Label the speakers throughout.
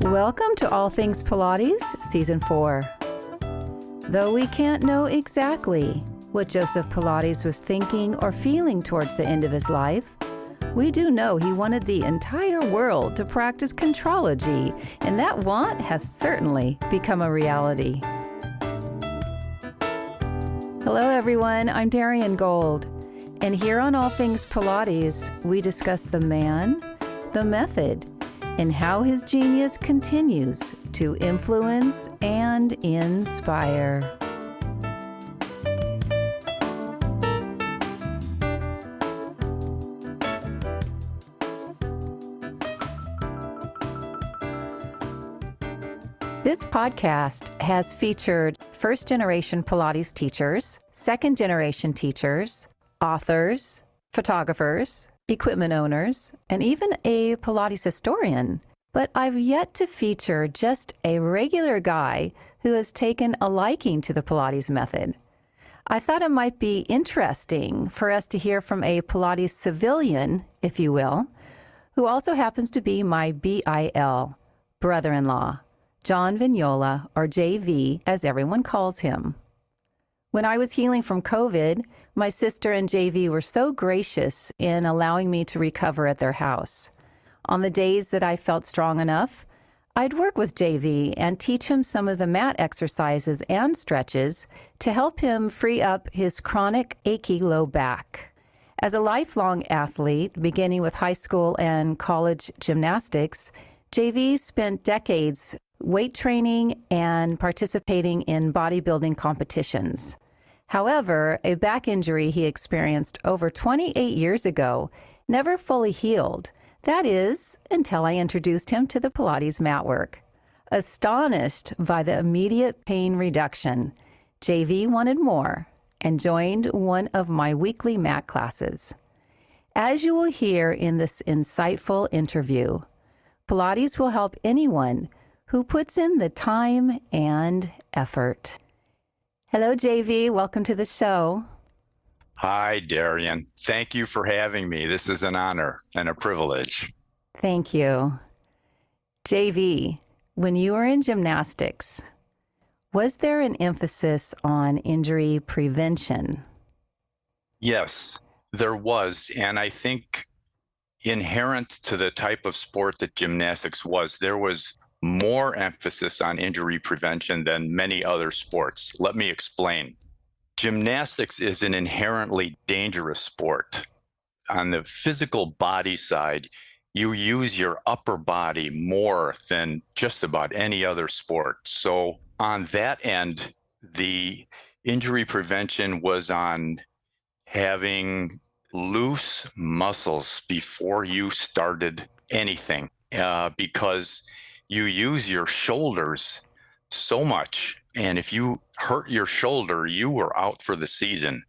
Speaker 1: Welcome to All Things Pilates, Season 4. Though we can't know exactly what Joseph Pilates was thinking or feeling towards the end of his life, we do know he wanted the entire world to practice contrology, and that want has certainly become a reality. Hello everyone, I'm Darian Gold, and here on All Things Pilates, we discuss the man, the method, and how his genius continues to influence and inspire. This podcast has featured first-generation Pilates teachers, second-generation teachers, authors, photographers, equipment owners, and even a Pilates historian. But I've yet to feature just a regular guy who has taken a liking to the Pilates method. I thought it might be interesting for us to hear from a Pilates civilian, if you will, who also happens to be my BIL, brother-in-law, John Vignola, or JV, as everyone calls him. When I was healing from COVID, my sister and JV were so gracious in allowing me to recover at their house. On the days that I felt strong enough, I'd work with JV and teach him some of the mat exercises and stretches to help him free up his chronic achy low back. As a lifelong athlete, beginning with high school and college gymnastics, JV spent decades weight training and participating in bodybuilding competitions. However, a back injury he experienced over 28 years ago never fully healed. That is, until I introduced him to the Pilates mat work. Astonished by the immediate pain reduction, JV wanted more and joined one of my weekly mat classes. As you will hear in this insightful interview, Pilates will help anyone who puts in the time and effort. Hello, JV. Welcome to the show.
Speaker 2: Hi, Darian. Thank you for having me. This is an honor and a privilege.
Speaker 1: Thank you. JV, when you were in gymnastics, was there an emphasis on injury prevention?
Speaker 2: Yes, there was. And I think inherent to the type of sport that gymnastics was, there was more emphasis on injury prevention than many other sports. Let me explain. Gymnastics is an inherently dangerous sport. On the physical body side, you use your upper body more than just about any other sport. So on that end, the injury prevention was on having loose muscles before you started anything, because you use your shoulders so much. And if you hurt your shoulder, you were out for the season,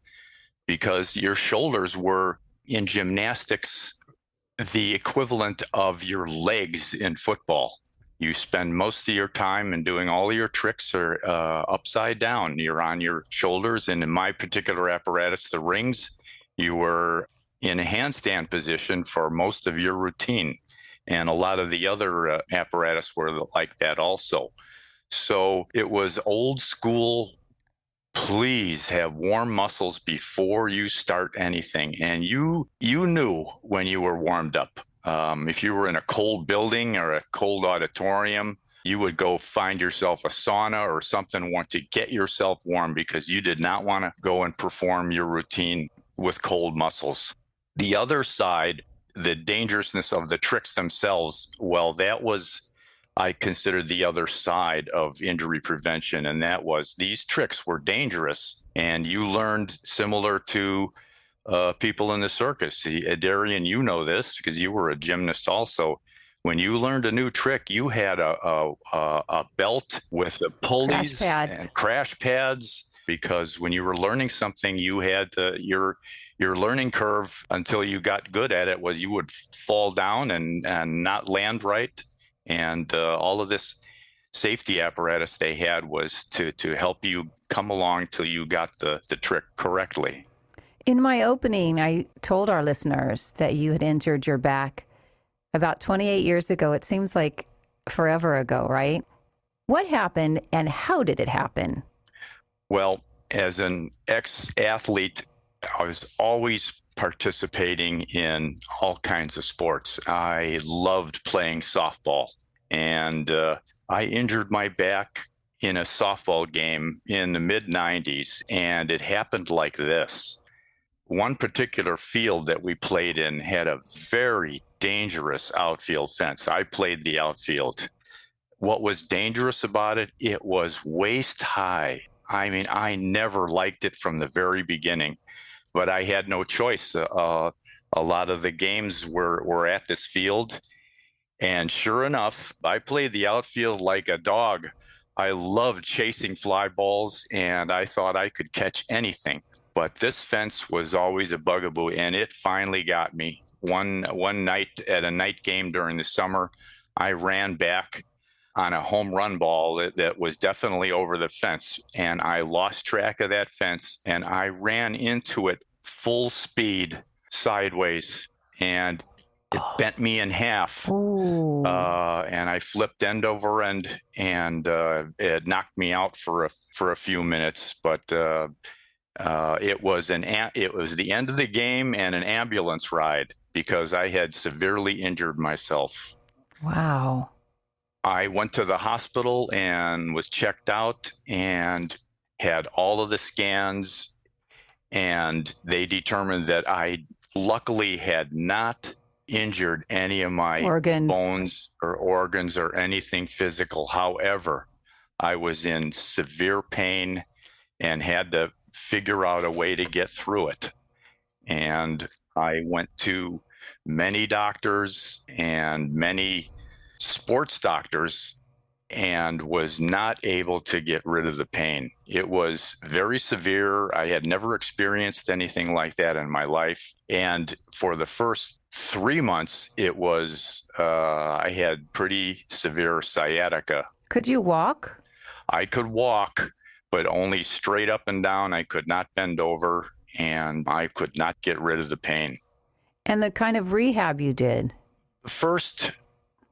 Speaker 2: because your shoulders were in gymnastics the equivalent of your legs in football. You spend most of your time in doing all of your tricks are upside down. You're on your shoulders. And in my particular apparatus, the rings, you were in a handstand position for most of your routine. And a lot of the other apparatus were like that also. So it was old school, please have warm muscles before you start anything. And you knew when you were warmed up. If you were in a cold building or a cold auditorium, you would go find yourself a sauna or something, want to get yourself warm, because you did not want to go and perform your routine with cold muscles. The other side, the dangerousness of the tricks themselves, well, that was, I considered, the other side of injury prevention. And that was, these tricks were dangerous. And you learned, similar to people in the circus. Darian, you know this because you were a gymnast also. When you learned a new trick, you had a belt with the pulleys and crash pads, because when you were learning something, you had your learning curve until you got good at it was you would fall down and not land right. And all of this safety apparatus they had was to help you come along till you got the trick correctly.
Speaker 1: In my opening, I told our listeners that you had injured your back about 28 years ago. It seems like forever ago, right? What happened and how did it happen?
Speaker 2: Well, as an ex-athlete, I was always participating in all kinds of sports. I loved playing softball, and I injured my back in a softball game in the mid 90s, and it happened like this. One particular field that we played in had a very dangerous outfield fence. I played the outfield. What was dangerous about it, it was waist high. I mean, I never liked it from the very beginning, but I had no choice. A lot of the games were at this field. And sure enough, I played the outfield like a dog. I loved chasing fly balls, and I thought I could catch anything. But this fence was always a bugaboo, and it finally got me. One night at a night game during the summer, I ran back on a home run ball that was definitely over the fence, and I lost track of that fence, and I ran into it full speed sideways, and it bent me in half. And I flipped end over end, and it knocked me out for a few minutes. But it was the end of the game and an ambulance ride because I had severely injured myself.
Speaker 1: Wow.
Speaker 2: I went to the hospital and was checked out and had all of the scans, and they determined that I luckily had not injured any of my bones or organs or anything physical. However, I was in severe pain and had to figure out a way to get through it. And I went to many doctors and many sports doctors and was not able to get rid of the pain. It was very severe. I had never experienced anything like that in my life. And for the first 3 months, it was, I had pretty severe sciatica.
Speaker 1: Could you walk?
Speaker 2: I could walk, but only straight up and down. I could not bend over, and I could not get rid of the pain.
Speaker 1: And the kind of rehab you did?
Speaker 2: First,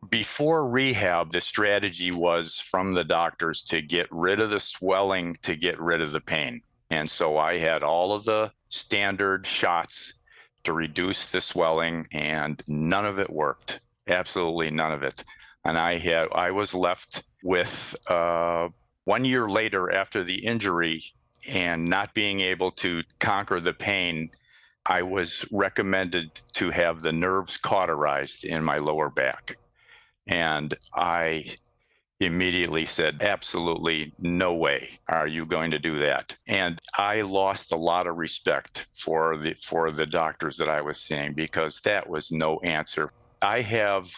Speaker 2: before rehab, the strategy was from the doctors to get rid of the swelling, to get rid of the pain. And so I had all of the standard shots to reduce the swelling, and none of it worked. Absolutely none of it. And I was left with 1 year later after the injury and not being able to conquer the pain, I was recommended to have the nerves cauterized in my lower back. And I immediately said, absolutely no way are you going to do that. And I lost a lot of respect for the doctors that I was seeing, because that was no answer. I have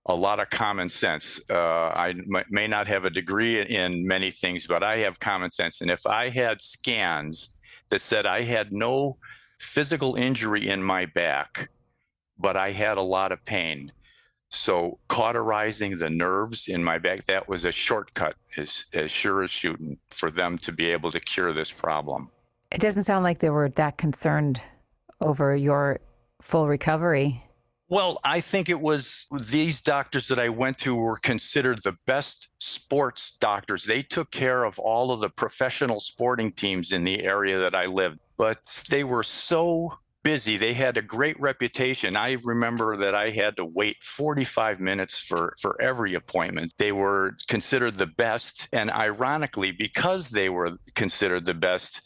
Speaker 2: a lot of common sense. I may not have a degree in many things, but I have common sense. And if I had scans that said I had no physical injury in my back, but I had a lot of pain, so cauterizing the nerves in my back, that was a shortcut, as sure as shooting, for them to be able to cure this problem.
Speaker 1: It doesn't sound like they were that concerned over your full recovery.
Speaker 2: Well, I think it was these doctors that I went to were considered the best sports doctors. They took care of all of the professional sporting teams in the area that I lived, but they were so busy. They had a great reputation. I remember that I had to wait 45 minutes for every appointment. They were considered the best. And ironically, because they were considered the best,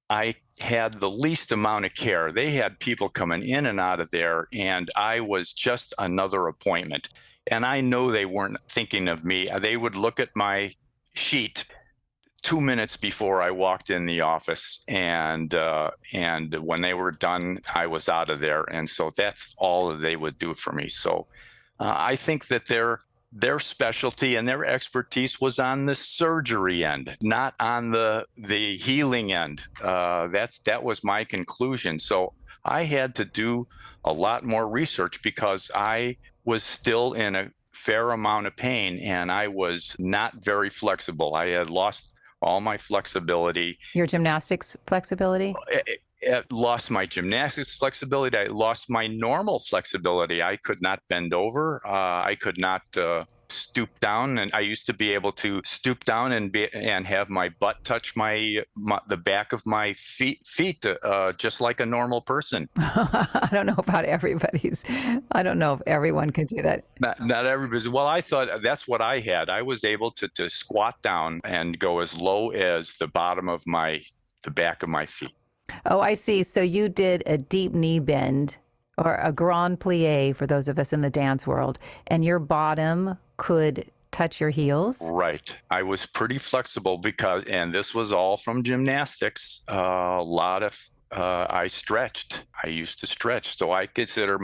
Speaker 2: I had the least amount of care. They had people coming in and out of there, and I was just another appointment. And I know they weren't thinking of me. They would look at my sheet 2 minutes before I walked in the office, and when they were done, I was out of there. And so that's all that they would do for me. So I think that their specialty and their expertise was on the surgery end, not on the healing end. That was my conclusion. So I had to do a lot more research because I was still in a fair amount of pain, and I was not very flexible. I had lost all my flexibility.
Speaker 1: Your gymnastics flexibility?
Speaker 2: I lost my gymnastics flexibility. I lost my normal flexibility. I could not bend over. I could not stoop down, and I used to be able to stoop down and have my butt touch the back of my feet, just like a normal person.
Speaker 1: I don't know about everybody's. I don't know if everyone can do that.
Speaker 2: Not everybody's. Well, I thought that's what I had. I was able to squat down and go as low as the back of my feet.
Speaker 1: Oh, I see. So you did a deep knee bend or a grand plie for those of us in the dance world, and your bottom could touch your heels.
Speaker 2: Right. I was pretty flexible and this was all from gymnastics. I stretched. I used to stretch. So I consider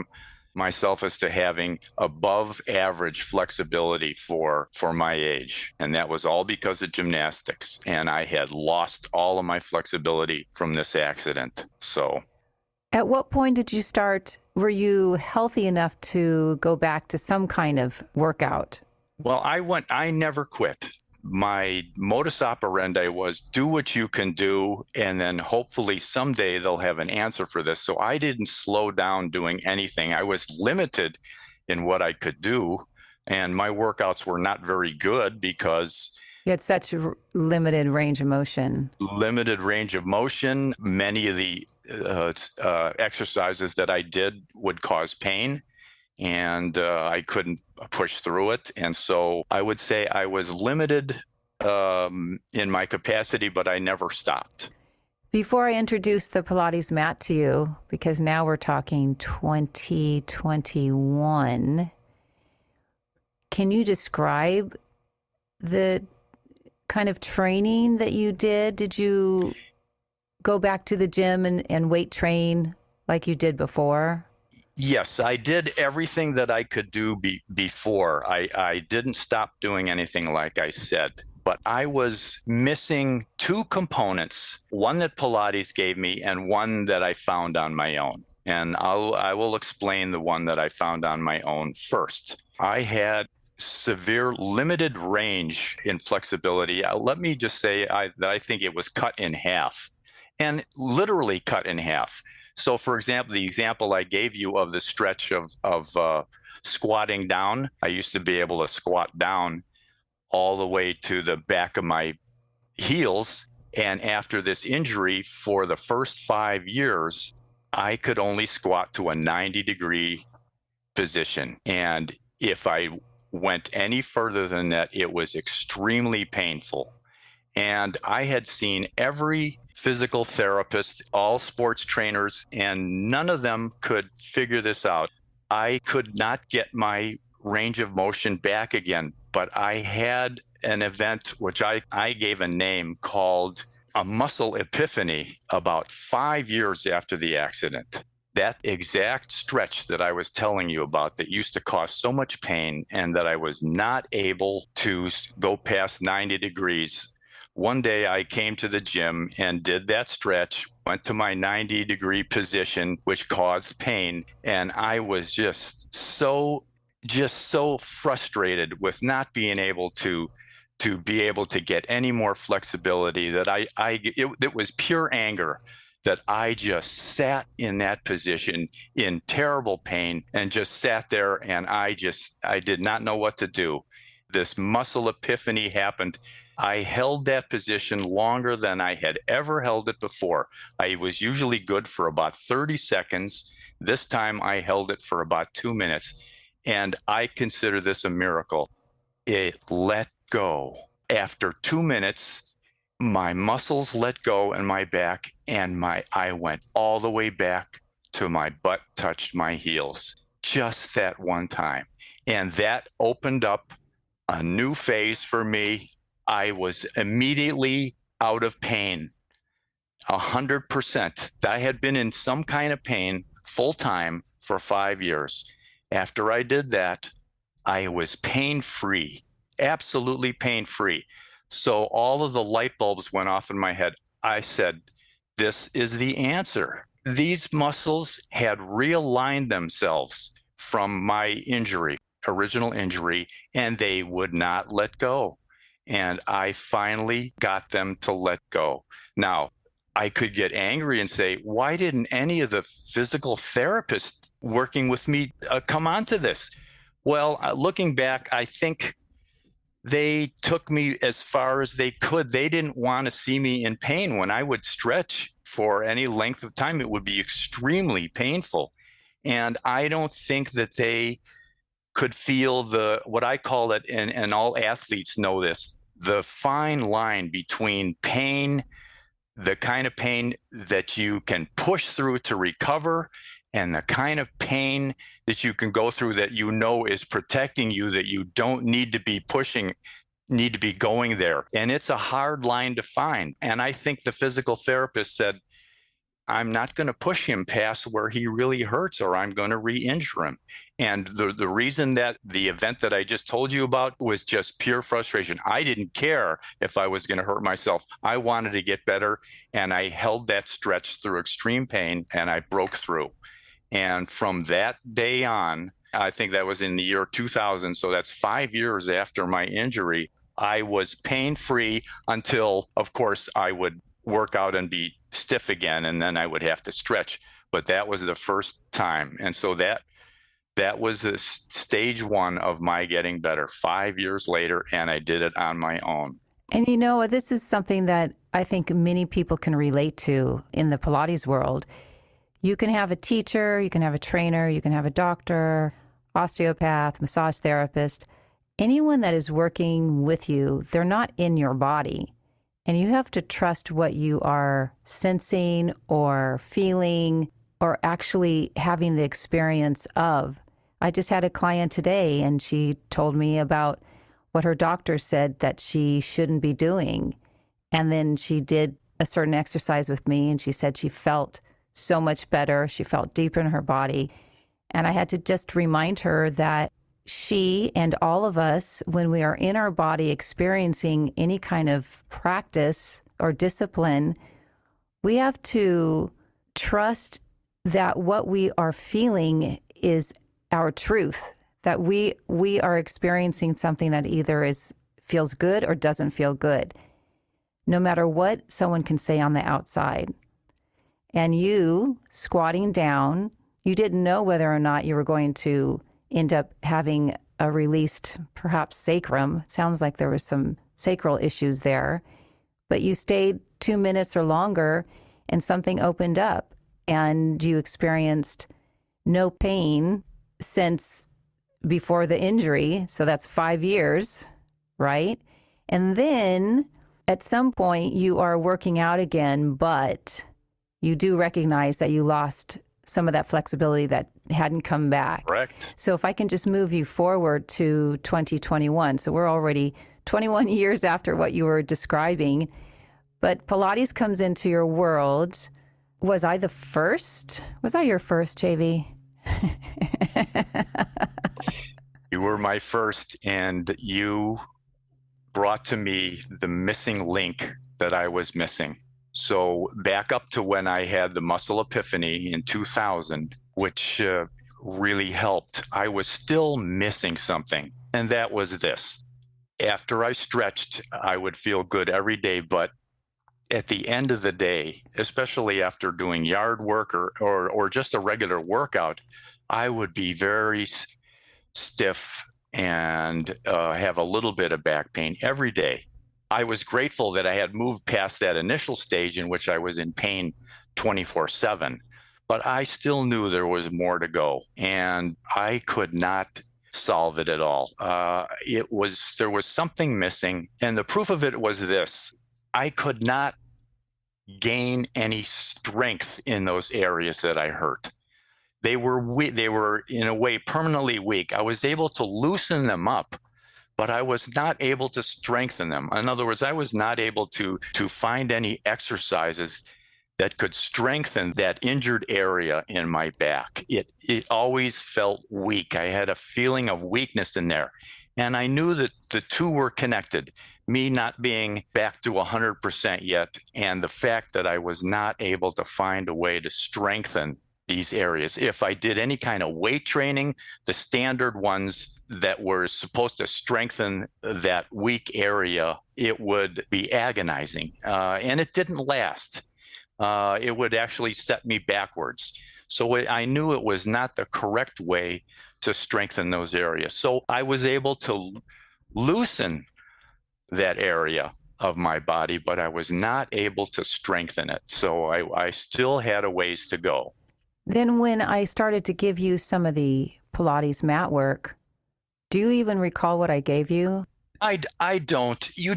Speaker 2: myself as to having above average flexibility for my age. And that was all because of gymnastics. And I had lost all of my flexibility from this accident. So
Speaker 1: at what point did you start? Were you healthy enough to go back to some kind of workout?
Speaker 2: Well, I never quit. My modus operandi was do what you can do, and then hopefully someday they'll have an answer for this. So I didn't slow down doing anything. I was limited in what I could do, and my workouts were not very good because
Speaker 1: you had such a limited range of motion.
Speaker 2: Many of the exercises that I did would cause pain, and I couldn't push through it. And so I would say I was limited in my capacity, but I never stopped.
Speaker 1: Before I introduce the Pilates mat to you, because now we're talking 2021, can you describe the kind of training that you did? Did you go back to the gym and weight train like you did before?
Speaker 2: Yes, I did everything that I could do before. I didn't stop doing anything, like I said, but I was missing two components, one that Pilates gave me and one that I found on my own. And I will explain the one that I found on my own first. I had severe limited range in flexibility. Let me just say that I think it was cut in half, and literally cut in half. So, for example, the example I gave you of the stretch of squatting down, I used to be able to squat down all the way to the back of my heels. And after this injury, for the first 5 years, I could only squat to a 90-degree position. And if I went any further than that, it was extremely painful. And I had seen every physical therapist, all sports trainers, and none of them could figure this out. I could not get my range of motion back again, but I had an event which I gave a name called a muscle epiphany about 5 years after the accident. That exact stretch that I was telling you about that used to cause so much pain and that I was not able to go past 90 degrees. One day I came to the gym and did that stretch, went to my 90-degree position, which caused pain. And I was just so frustrated with not being able to get any more flexibility that it was pure anger that I just sat in that position in terrible pain and just sat there, and I did not know what to do. This muscle epiphany happened. I held that position longer than I had ever held it before. I was usually good for about 30 seconds. This time I held it for about 2 minutes, and I consider this a miracle. It let go. After 2 minutes, my muscles let go in my back, and I went all the way back to my butt touched my heels, just that one time. And that opened up a new phase for me. I was immediately out of pain, 100%. I had been in some kind of pain full time for 5 years. After I did that, I was pain-free, absolutely pain-free. So all of the light bulbs went off in my head. I said, this is the answer. These muscles had realigned themselves from my original injury, and they would not let go. And I finally got them to let go. Now, I could get angry and say, why didn't any of the physical therapists working with me come onto this? Well, looking back, I think they took me as far as they could. They didn't want to see me in pain. When I would stretch for any length of time, it would be extremely painful. And I don't think that they could feel what I call it, and all athletes know this, the fine line between pain, the kind of pain that you can push through to recover, and the kind of pain that you can go through that you know is protecting you, that you don't need to be pushing, need to be going there. And it's a hard line to find. And I think the physical therapist said, I'm not going to push him past where he really hurts, or I'm going to re-injure him. And the reason that the event that I just told you about was just pure frustration. I didn't care if I was going to hurt myself. I wanted to get better, and I held that stretch through extreme pain, and I broke through. And from that day on, I think that was in the year 2000, so that's 5 years after my injury, I was pain-free until, of course, I would work out and be stiff again, and then I would have to stretch. But that was the first time. And so that was the stage one of my getting better 5 years later, and I did it on my own.
Speaker 1: And this is something that I think many people can relate to in the Pilates world. You can have a teacher, you can have a trainer, you can have a doctor, osteopath, massage therapist. Anyone that is working with you, they're not in your body. And you have to trust what you are sensing or feeling or actually having the experience of. I just had a client today, and she told me about what her doctor said that she shouldn't be doing. And then she did a certain exercise with me, and she said she felt so much better. She felt deeper in her body. And I had to just remind her that she and all of us, when we are in our body experiencing any kind of practice or discipline, we have to trust that what we are feeling is our truth, that we are experiencing something that either feels good or doesn't feel good, no matter what someone can say on the outside. And you squatting down, you didn't know whether or not you were going to end up having a released, perhaps sacrum. It sounds like there was some sacral issues there, but you stayed 2 minutes or longer and something opened up and you experienced no pain since before the injury. So that's 5 years, right? And then at some point you are working out again, but you do recognize that you lost some of that flexibility that hadn't come back.
Speaker 2: Correct.
Speaker 1: So if I can just move you forward to 2021. So we're already 21 years after what you were describing, but Pilates comes into your world. Was I the first? Was I your first, JV?
Speaker 2: You were my first, and you brought to me the missing link that I was missing. So back up to when I had the muscle epiphany in 2000, which really helped, I was still missing something, and that was this. After I stretched, I would feel good every day, but at the end of the day, especially after doing yard work or just a regular workout, I would be very stiff and have a little bit of back pain every day. I was grateful that I had moved past that initial stage in which I was in pain 24/7, but I still knew there was more to go, and I could not solve it at all. There was something missing, and the proof of it was this: I could not gain any strength in those areas that I hurt. They were in a way permanently weak. I was able to loosen them up, but I was not able to strengthen them. In other words, I was not able to find any exercises that could strengthen that injured area in my back. It always felt weak. I had a feeling of weakness in there. And I knew that the two were connected, me not being back to 100% yet, and the fact that I was not able to find a way to strengthen these areas. If I did any kind of weight training, the standard ones that were supposed to strengthen that weak area, it would be agonizing. And it didn't last. It would actually set me backwards. So I knew it was not the correct way to strengthen those areas. So I was able to loosen that area of my body, but I was not able to strengthen it. So I still had a ways to go.
Speaker 1: Then when I started to give you some of the Pilates mat work, do you even recall what I gave you?
Speaker 2: I don't. You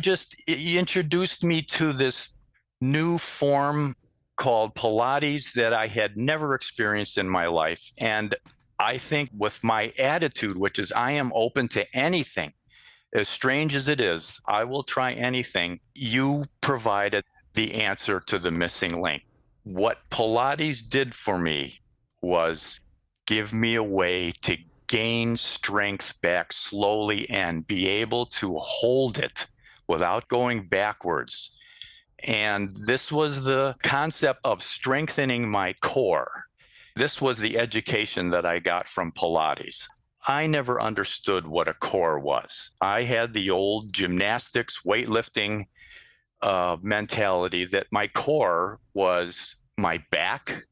Speaker 2: introduced me to this new form called Pilates that I had never experienced in my life. And I think with my attitude, which is I am open to anything, as strange as it is, I will try anything. You provided the answer to the missing link. What Pilates did for me was give me a way to gain strength back slowly and be able to hold it without going backwards. And this was the concept of strengthening my core. This was the education that I got from Pilates. I never understood what a core was. I had the old gymnastics, weightlifting mentality that my core was my back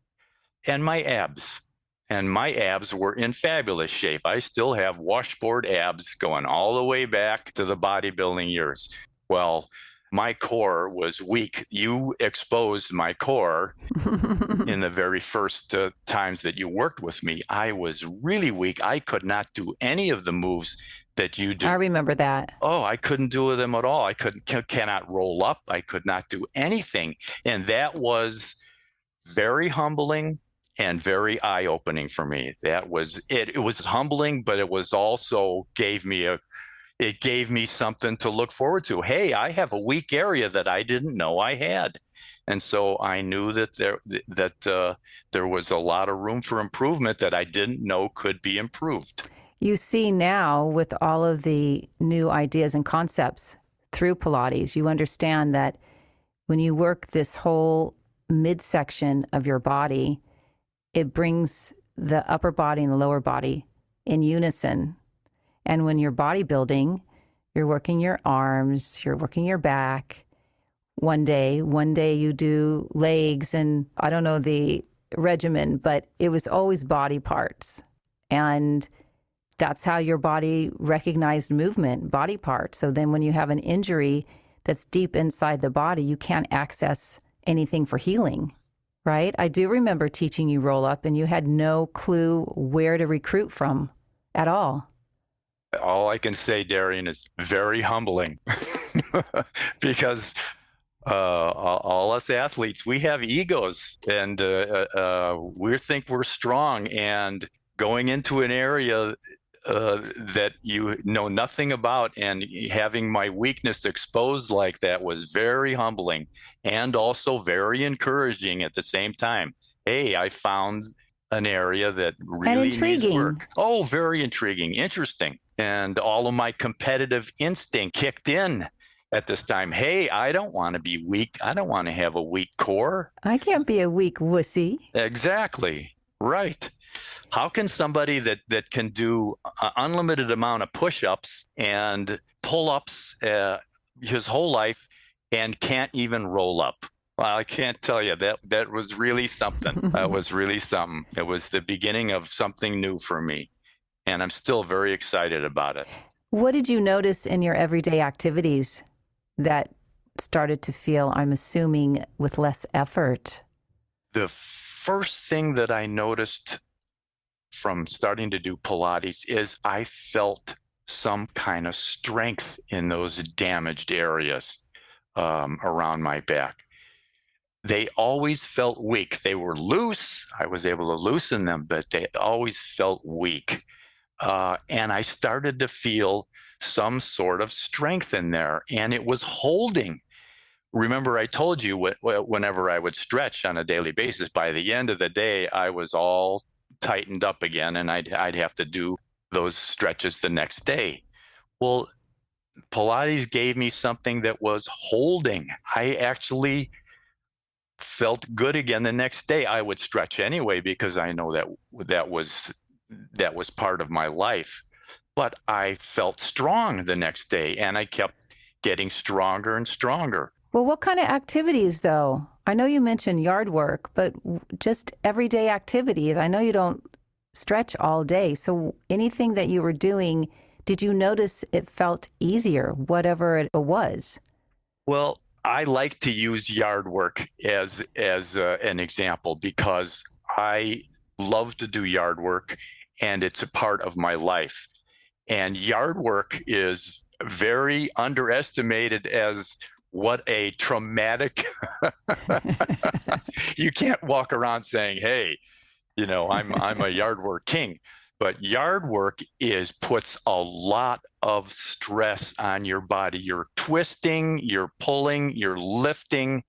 Speaker 2: and my abs. And my abs were in fabulous shape. I still have washboard abs going all the way back to the bodybuilding years. Well, my core was weak. You exposed my core in the very first times that you worked with me. I was really weak. I could not do any of the moves that you do.
Speaker 1: I remember that.
Speaker 2: Oh, I couldn't do them at all. I cannot roll up. I could not do anything. And that was very humbling and very eye-opening for me. That was it. It was humbling, but it was also gave me something to look forward to. Hey, I have a weak area that I didn't know I had. And so I knew that there was a lot of room for improvement that I didn't know could be improved.
Speaker 1: You see now with all of the new ideas and concepts through Pilates, you understand that when you work this whole midsection of your body, it brings the upper body and the lower body in unison. And when you're bodybuilding, you're working your arms, you're working your back. One day you do legs, and I don't know the regimen, but it was always body parts. And that's how your body recognized movement, body parts. So then when you have an injury that's deep inside the body, you can't access anything for healing, right? I do remember teaching you roll up, and you had no clue where to recruit from at all.
Speaker 2: All I can say, Darian, is very humbling because all us athletes, we have egos, and we think we're strong, and going into an area that you know nothing about and having my weakness exposed like that was very humbling and also very encouraging at the same time. Hey, I found an area that really needs work. Oh, very intriguing, interesting. And all of my competitive instinct kicked in at this time. Hey, I don't want to be weak. I don't want to have a weak core.
Speaker 1: I can't be a weak wussy.
Speaker 2: Exactly. Right. How can somebody that can do an unlimited amount of push-ups and pull-ups his whole life and can't even roll up? Well, I can't tell you, that was really something. That was really something. It was the beginning of something new for me, and I'm still very excited about it.
Speaker 1: What did you notice in your everyday activities that started to feel, I'm assuming, with less effort?
Speaker 2: The first thing that I noticed from starting to do Pilates is I felt some kind of strength in those damaged areas around my back. They always felt weak. They were loose. I was able to loosen them, but they always felt weak. And I started to feel some sort of strength in there, and it was holding. Remember, I told you whenever I would stretch on a daily basis, by the end of the day, I was all tightened up again, and I'd have to do those stretches the next day. Well, Pilates gave me something that was holding. I actually felt good again the next day. I would stretch anyway because I know that was part of my life. But I felt strong the next day, and I kept getting stronger and stronger.
Speaker 1: Well, what kind of activities, though? I know you mentioned yard work, but just everyday activities. I know you don't stretch all day. So anything that you were doing, did you notice it felt easier, whatever it was?
Speaker 2: Well, I like to use yard work as an example because I love to do yard work and it's a part of my life. And yard work is very underestimated as what a traumatic you can't walk around saying, "Hey, I'm a yard work king." But yard work puts a lot of stress on your body. You're twisting, you're pulling, you're lifting,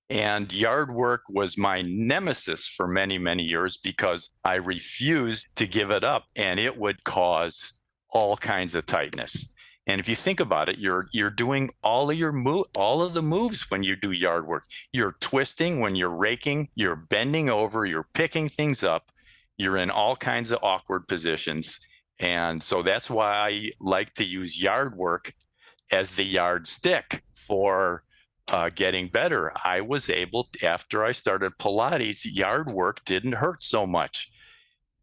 Speaker 2: and yard work was my nemesis for many, many years because I refused to give it up, and it would cause all kinds of tightness. And if you think about it, you're doing all of the moves when you do yard work. You're twisting when you're raking, you're bending over, you're picking things up, you're in all kinds of awkward positions. And so that's why I like to use yard work as the yardstick for getting better. I was able, after I started Pilates, yard work didn't hurt so much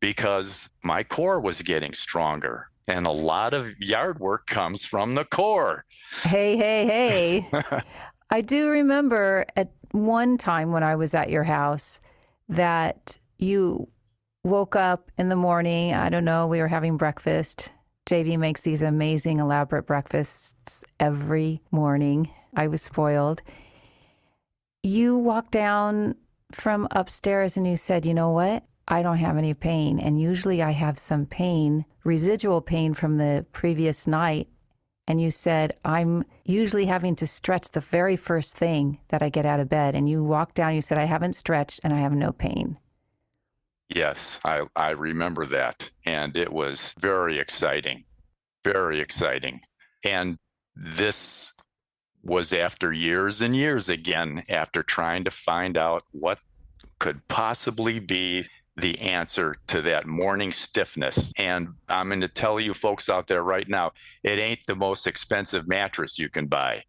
Speaker 2: because my core was getting stronger. And a lot of yard work comes from the core.
Speaker 1: Hey, hey, hey. I do remember at one time when I was at your house that you woke up in the morning. I don't know, we were having breakfast. JV makes these amazing, elaborate breakfasts every morning. I was spoiled. You walked down from upstairs and you said, "You know what? I don't have any pain." And usually I have some pain, residual pain from the previous night. And you said, "I'm usually having to stretch the very first thing that I get out of bed." And you walked down, you said, "I haven't stretched and I have no pain."
Speaker 2: Yes, I remember that. And it was very exciting, very exciting. And this was after years and years again, after trying to find out what could possibly be the answer to that morning stiffness. And I'm going to tell you folks out there right now, it ain't the most expensive mattress you can buy,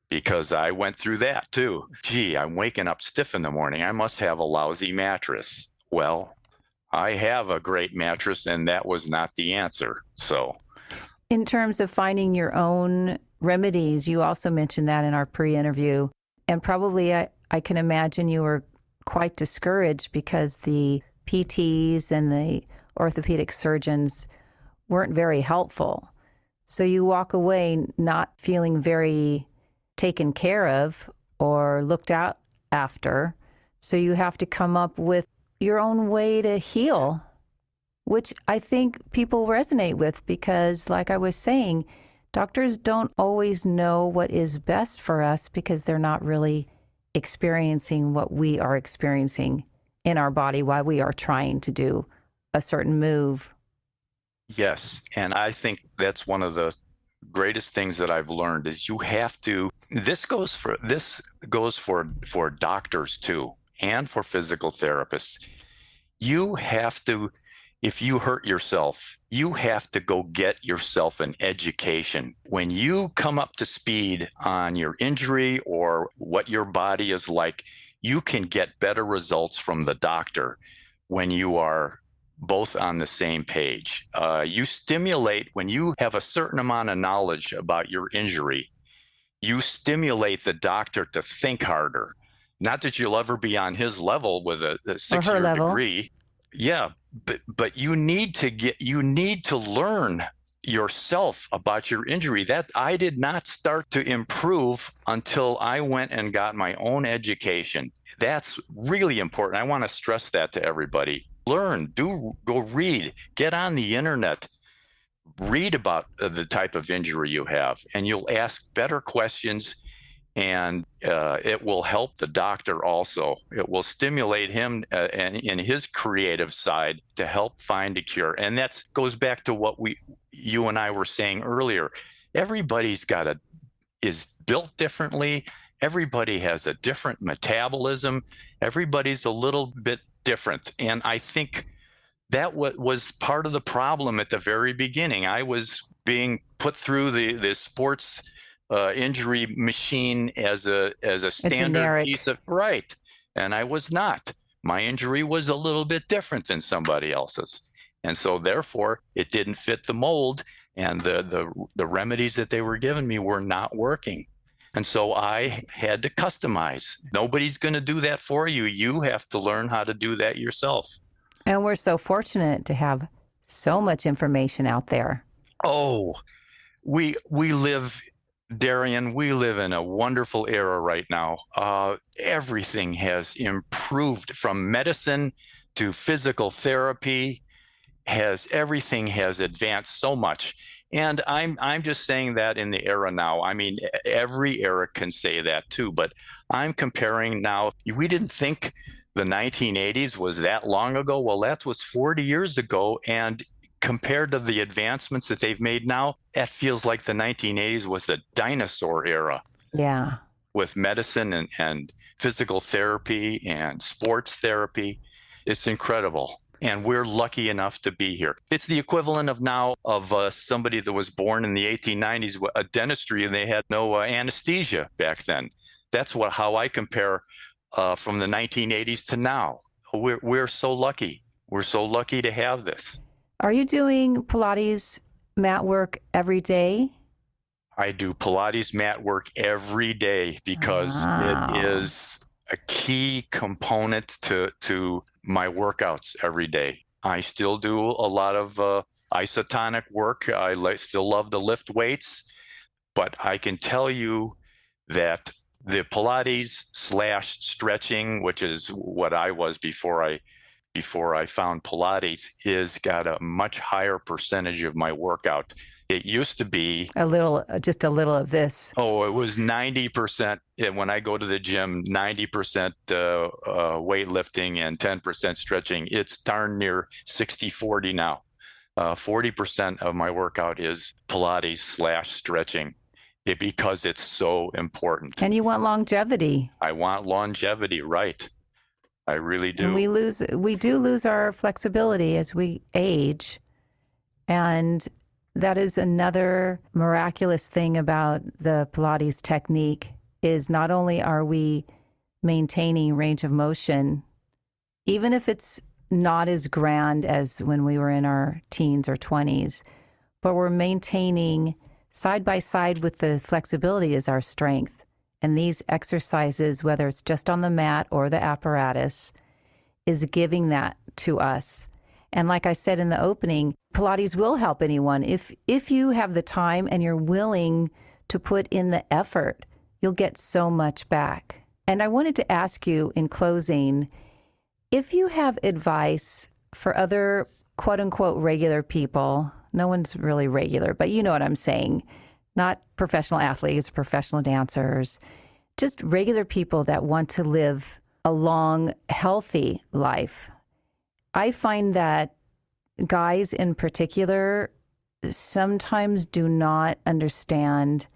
Speaker 2: because I went through that too. Gee, I'm waking up stiff in the morning. I must have a lousy mattress. Well, I have a great mattress, and that was not the answer. So,
Speaker 1: in terms of finding your own remedies, you also mentioned that in our pre-interview. And probably I can imagine you were quite discouraged because the PTs and the orthopedic surgeons weren't very helpful. So you walk away not feeling very taken care of or looked out after. So you have to come up with your own way to heal, which I think people resonate with because, like I was saying, doctors don't always know what is best for us because they're not really experiencing what we are experiencing in our body while we are trying to do a certain move.
Speaker 2: yes. And I think that's one of the greatest things that I've learned is you have to, this goes for doctors too, and for physical therapists. You have to, if you hurt yourself, you have to go get yourself an education. When you come up to speed on your injury or what your body is like, you can get better results from the doctor when you are both on the same page. You stimulate, when you have a certain amount of knowledge about your injury, you stimulate the doctor to think harder. Not that you'll ever be on his level with a
Speaker 1: Or her
Speaker 2: 6-year
Speaker 1: level.
Speaker 2: degree. Yeah, but you need to learn yourself about your injury. That I did not start to improve until I went and got my own education. That's really important. I want to stress that to everybody. Learn, go read, get on the internet, read about the type of injury you have, and you'll ask better questions, and it will help the doctor also. It will stimulate him and in his creative side to help find a cure. And that goes back to what you and I were saying earlier. Everybody's is built differently. Everybody has a different metabolism. Everybody's a little bit different. And I think that was part of the problem at the very beginning. I was being put through the sports injury machine as a standard
Speaker 1: generic.
Speaker 2: piece of right. And I was not. My injury was a little bit different than somebody else's. And so therefore it didn't fit the mold, and the remedies that they were giving me were not working. And so I had to customize. Nobody's going to do that for you. You have to learn how to do that yourself.
Speaker 1: And we're so fortunate to have so much information out there.
Speaker 2: Oh, we live, Darian, we live in a wonderful era right now. Everything has improved, from medicine to physical therapy. Everything has advanced so much. And I'm just saying that in the era now. I mean, every era can say that too, but I'm comparing now. We didn't think the 1980s was that long ago. Well, that was 40 years ago. And compared to the advancements that they've made now, that feels like the 1980s was the dinosaur era.
Speaker 1: Yeah.
Speaker 2: With medicine and physical therapy and sports therapy. It's incredible. And we're lucky enough to be here. It's the equivalent of now of somebody that was born in the 1890s, a dentistry, and they had no anesthesia back then. That's how I compare from the 1980s to now. We're so lucky. We're so lucky to have this.
Speaker 1: Are you doing Pilates mat work every day?
Speaker 2: I do Pilates mat work every day because it is a key component to my workouts every day. I still do a lot of isotonic work. I still love to lift weights, but I can tell you that the Pilates / stretching, which is what I was before I found Pilates, is got a much higher percentage of my workout. It used to be
Speaker 1: just a little of this.
Speaker 2: Oh, it was 90%. When I go to the gym, 90% weightlifting and 10% stretching. It's darn near 60-40 now. 40% of my workout is Pilates / stretching because it's so important.
Speaker 1: And you want longevity.
Speaker 2: I want longevity, right. I really do.
Speaker 1: And we do lose our flexibility as we age. And that is another miraculous thing about the Pilates technique, is not only are we maintaining range of motion, even if it's not as grand as when we were in our teens or 20s, but we're maintaining side by side with the flexibility is our strength. And these exercises, whether it's just on the mat or the apparatus, is giving that to us. And like I said in the opening, Pilates will help anyone. If you have the time and you're willing to put in the effort, you'll get so much back. And I wanted to ask you in closing, if you have advice for other quote unquote regular people, no one's really regular, but you know what I'm saying, not professional athletes, professional dancers, just regular people that want to live a long, healthy life. I find that guys in particular sometimes do not understand.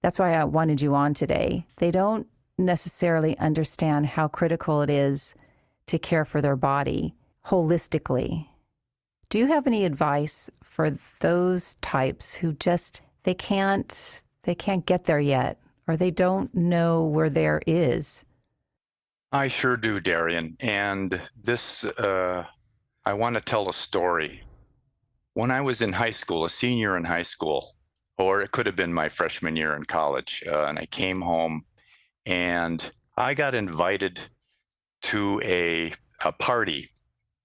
Speaker 1: That's why I wanted you on today. They don't necessarily understand how critical it is to care for their body holistically. Do you have any advice for those types who just, they can't get there yet, or they don't know where there is?
Speaker 2: I sure do, Darian. And this, I want to tell a story. When I was in high school, a senior in high school, or it could have been my freshman year in college, and I came home and I got invited to a party.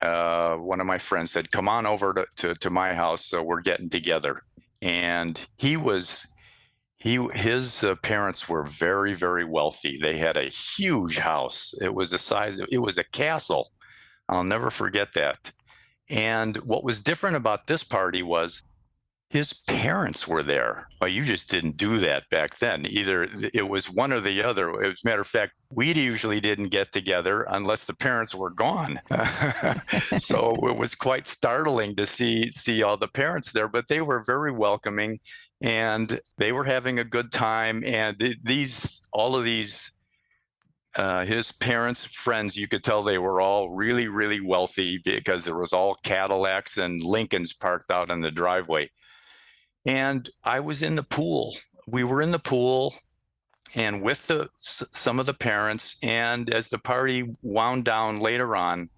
Speaker 2: One of my friends said, "Come on over to my house. We're getting together." And his parents were very, very wealthy. They had a huge house. It was a castle. I'll never forget that. And what was different about this party was his parents were there. Well, you just didn't do that back then. Either it was one or the other. As a matter of fact, we usually didn't get together unless the parents were gone. So it was quite startling to see all the parents there, but they were very welcoming and they were having a good time. And all of these his parents' friends, you could tell they were all really, really wealthy because there was all Cadillacs and Lincolns parked out in the driveway. And I was in the pool we were in the pool and with some of the parents. And as the party wound down later on,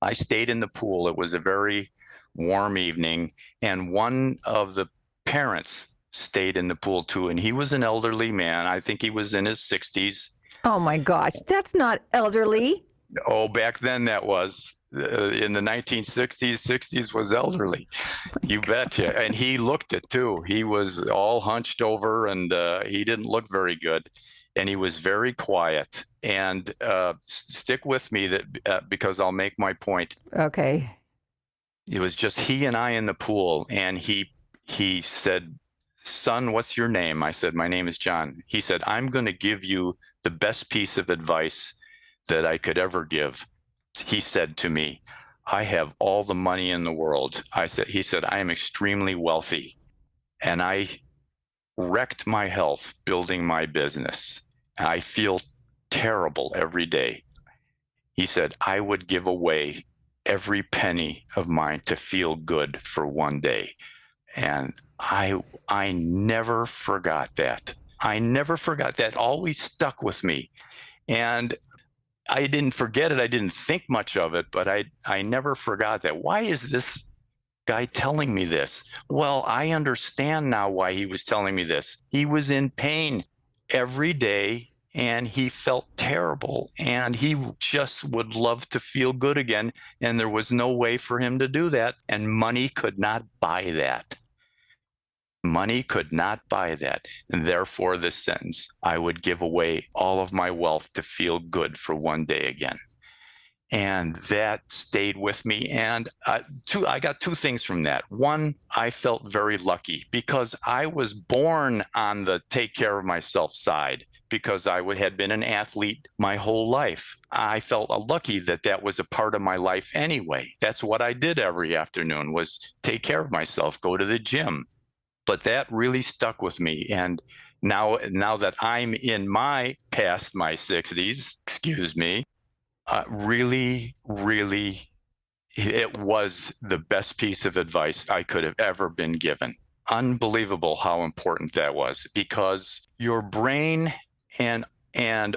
Speaker 2: I stayed in the pool. It was a very warm evening, and one of the parents stayed in the pool too. And he was an elderly man. I think he was in his 60s.
Speaker 1: Oh my gosh, that's not elderly.
Speaker 2: Oh, back then that was. In the 1960s, 60s was elderly. You betcha. And he looked it too. He was all hunched over and he didn't look very good. And he was very quiet. And stick with me that because I'll make my point.
Speaker 1: Okay.
Speaker 2: It was just he and I in the pool. And he said, "Son, what's your name?" I said, "My name is John." He said, "I'm going to give you the best piece of advice that I could ever give." He said to me, "I have all the money in the world." He said, "I am extremely wealthy and I wrecked my health building my business. I feel terrible every day." He said, "I would give away every penny of mine to feel good for one day." And I never forgot that. I never forgot that. Always stuck with me. And I didn't forget it. I didn't think much of it, but I never forgot that. Why is this guy telling me this? Well, I understand now why he was telling me this. He was in pain every day and he felt terrible and he just would love to feel good again. And there was no way for him to do that. And money could not buy that. Money could not buy that. And therefore, this sentence, "I would give away all of my wealth to feel good for one day again." And that stayed with me. And I got two things from that. One, I felt very lucky because I was born on the take care of myself side because I had been an athlete my whole life. I felt lucky that that was a part of my life anyway. That's what I did every afternoon was take care of myself, go to the gym. But that really stuck with me. And now that I'm in my 60s, excuse me, really, really, it was the best piece of advice I could have ever been given. Unbelievable how important that was because your brain and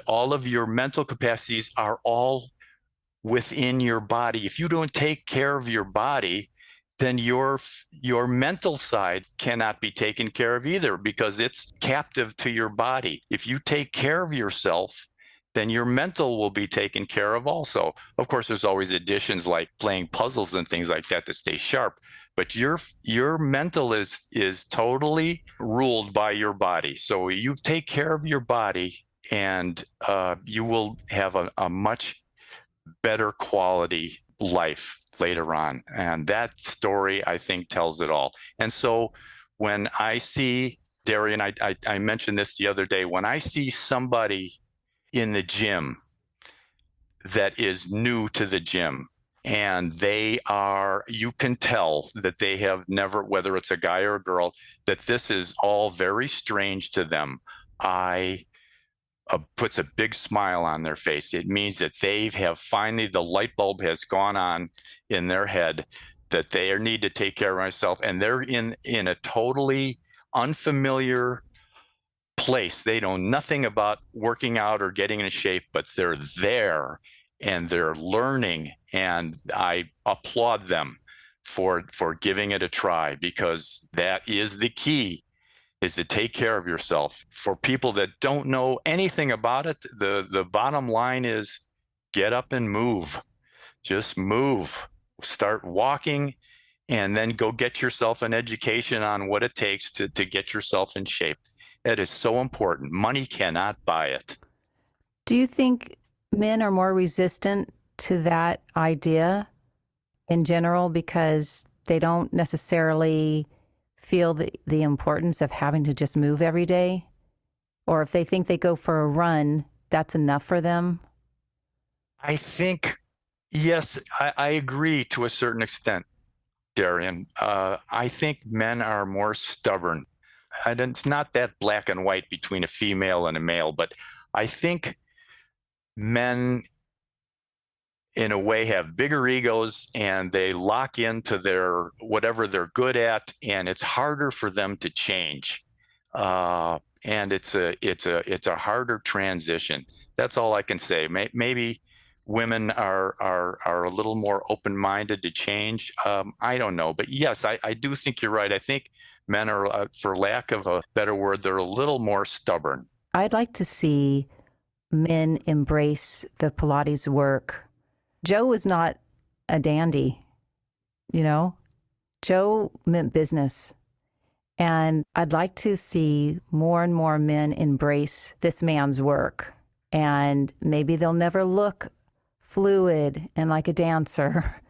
Speaker 2: all of your mental capacities are all within your body. If you don't take care of your body, then your mental side cannot be taken care of either because it's captive to your body. If you take care of yourself, then your mental will be taken care of also. Of course, there's always additions like playing puzzles and things like that to stay sharp, but your mental is totally ruled by your body. So you take care of your body and you will have a much better quality life later on. And that story, I think, tells it all. And so when I see, Darian, I mentioned this the other day, when I see somebody in the gym that is new to the gym and you can tell that they have never, whether it's a guy or a girl, that this is all very strange to them. Puts a big smile on their face. It means that they have finally, the light bulb has gone on in their head that they need to take care of themselves. And they're in a totally unfamiliar place. They know nothing about working out or getting in shape, but they're there and they're learning. And I applaud them for giving it a try because that is the key, is to take care of yourself. For people that don't know anything about it, the bottom line is get up and move. Just move. Start walking and then go get yourself an education on what it takes to get yourself in shape. It is so important. Money cannot buy it.
Speaker 1: Do you think men are more resistant to that idea in general because they don't necessarily feel the importance of having to just move every day? Or if they think they go for a run, that's enough for them?
Speaker 2: I think, yes, I agree to a certain extent, Darian. I think men are more stubborn. And it's not that black and white between a female and a male, but I think men in a way have bigger egos and they lock into whatever they're good at, and it's harder for them to change. And it's a harder transition. That's all I can say. Maybe women are a little more open-minded to change. I don't know, but yes, I do think you're right. I think men are, for lack of a better word, they're a little more stubborn.
Speaker 1: I'd like to see men embrace the Pilates work. Joe was not a dandy, you know? Joe meant business. And I'd like to see more and more men embrace this man's work. And maybe they'll never look fluid and like a dancer,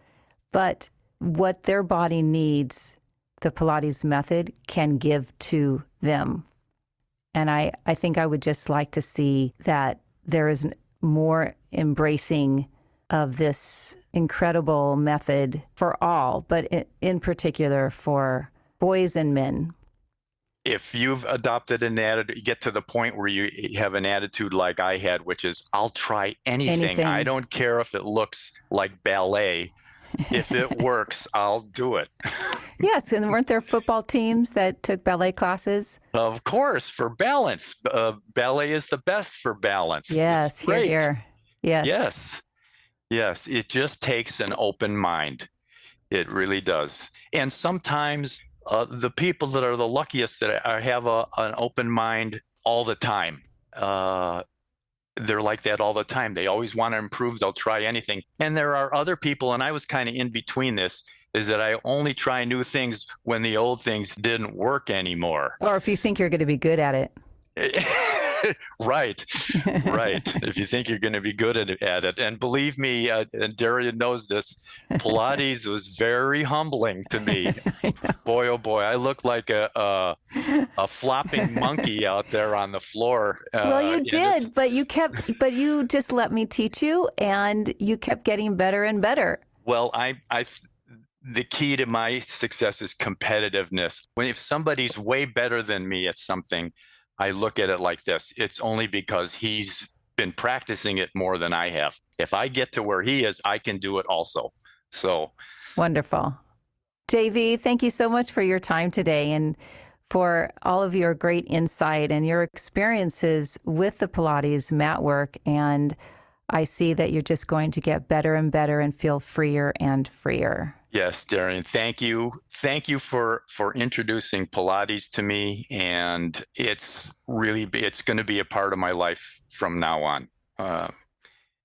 Speaker 1: but what their body needs, the Pilates method can give to them. And I think I would just like to see that there is more embracing of this incredible method for all, but in particular for boys and men.
Speaker 2: If you've adopted an attitude, you get to the point where you have an attitude like I had, which is, I'll try anything. I don't care if it looks like ballet. If it works, I'll do it.
Speaker 1: Yes, and weren't there football teams that took ballet classes?
Speaker 2: Of course, for balance. Ballet is the best for balance.
Speaker 1: Yes,
Speaker 2: it's great.
Speaker 1: Here. Yes.
Speaker 2: Yes. Yes, it just takes an open mind. It really does. And sometimes the people that are the luckiest that have an open mind all the time, they're like that all the time. They always want to improve. They'll try anything. And there are other people, and I was kind of in between this, is that I only try new things when the old things didn't work anymore.
Speaker 1: Or if you think you're going to be good at it.
Speaker 2: Right. If you think you're going to be good at it. And believe me, and Darian knows this, Pilates was very humbling to me. Boy, oh boy, I look like a flopping monkey out there on the floor.
Speaker 1: Well, you did, but you just let me teach you, and you kept getting better and better.
Speaker 2: Well, the key to my success is competitiveness. If somebody's way better than me at something, I look at it like this. It's only because he's been practicing it more than I have. If I get to where he is, I can do it also. So
Speaker 1: wonderful. JV, thank you so much for your time today and for all of your great insight and your experiences with the Pilates mat work. And I see that you're just going to get better and better and feel freer and freer.
Speaker 2: Yes, Darian, thank you. Thank you for introducing Pilates to me. And it's going to be a part of my life from now on.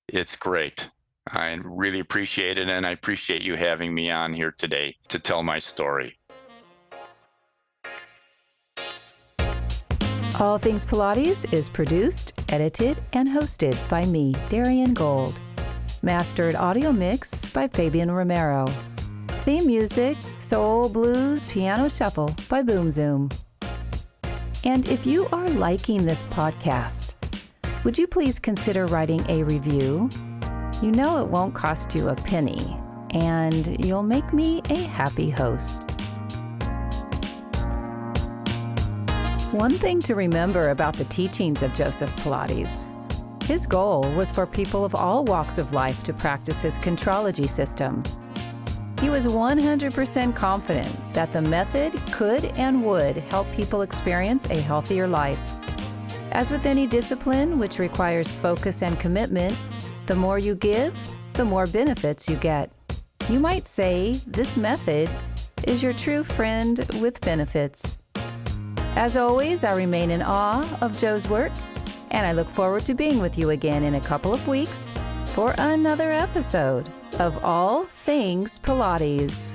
Speaker 2: It's great. I really appreciate it. And I appreciate you having me on here today to tell my story.
Speaker 1: All Things Pilates is produced, edited, and hosted by me, Darian Gold. Mastered audio mix by Fabian Romero. Theme music, Soul Blues Piano Shuffle by Boom Zoom. And if you are liking this podcast, would you please consider writing a review? You know it won't cost you a penny, and you'll make me a happy host. One thing to remember about the teachings of Joseph Pilates. His goal was for people of all walks of life to practice his contrology system. He was 100% confident that the method could and would help people experience a healthier life. As with any discipline which requires focus and commitment, the more you give, the more benefits you get. You might say this method is your true friend with benefits. As always, I remain in awe of Joe's work, and I look forward to being with you again in a couple of weeks for another episode of All Things Pilates.